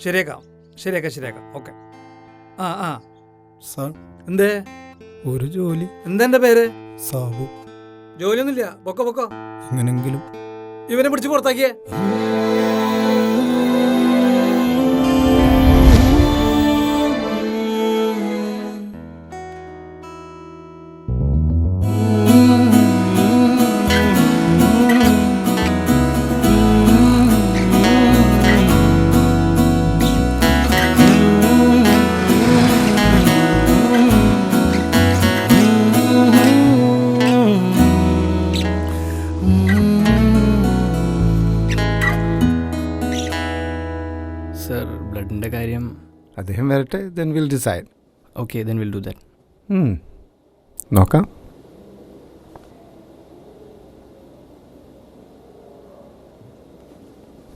ശരിയാക്കാം ശരിയാക്കാം ശരിയാക്കാം. ഓക്കെ. ആ ആ സാർ എന്തേ ഒരു ജോലി. എന്താ എൻ്റെ പേര്? സാബു. ജോലിയൊന്നുമില്ല. പൊക്കോ പൊക്കോ. എങ്ങനെങ്കിലും ഇവനെ പിടിച്ച് പുറത്താക്കിയേ. സർ ബ്ലഡിൻ്റെ കാര്യം. അദ്ദേഹം വരട്ടെ, then will decide. Okay, then will do that. നോക്കാം.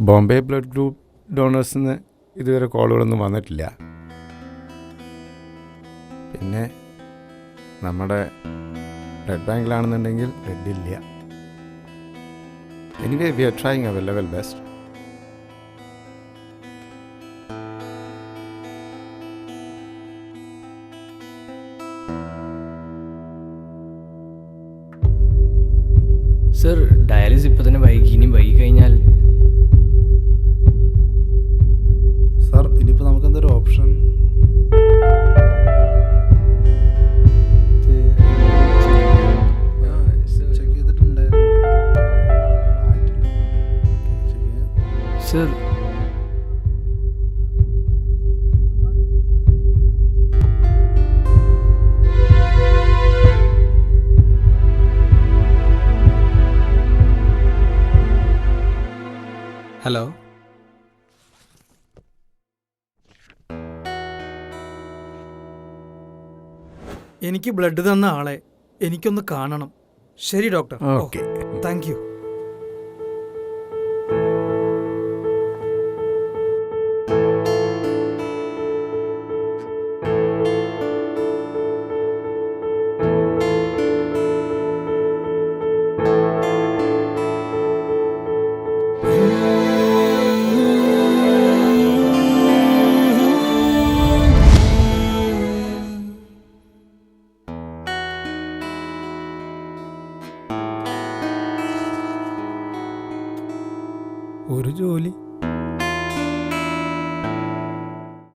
ബോംബെ ബ്ലഡ് ഗ്രൂപ്പ് ഡോണേഴ്സിന് ഇതുവരെ കോളുകളൊന്നും വന്നിട്ടില്ല. പിന്നെ നമ്മുടെ ബ്ലഡ് ബാങ്കിലാണെന്നുണ്ടെങ്കിൽ ബ്ലഡ് ഇല്ല. Anyway we are trying our level best. Sir dialysis ഇപ്പോൾ തന്നെ വൈകി, ഇനി വൈകി കഴിഞ്ഞാൽ. സാർ ഇനിയിപ്പോൾ നമുക്ക് എന്തൊരു ഓപ്ഷൻ? ചെക്ക് ചെയ്തിട്ടുണ്ടായിരുന്നു. സർ ഹലോ, എനിക്ക് ബ്ലഡ് തന്ന ആളെ എനിക്കൊന്ന് കാണണം. ശരി ഡോക്ടർ. Okay, thank you. ഒരു ജോലി.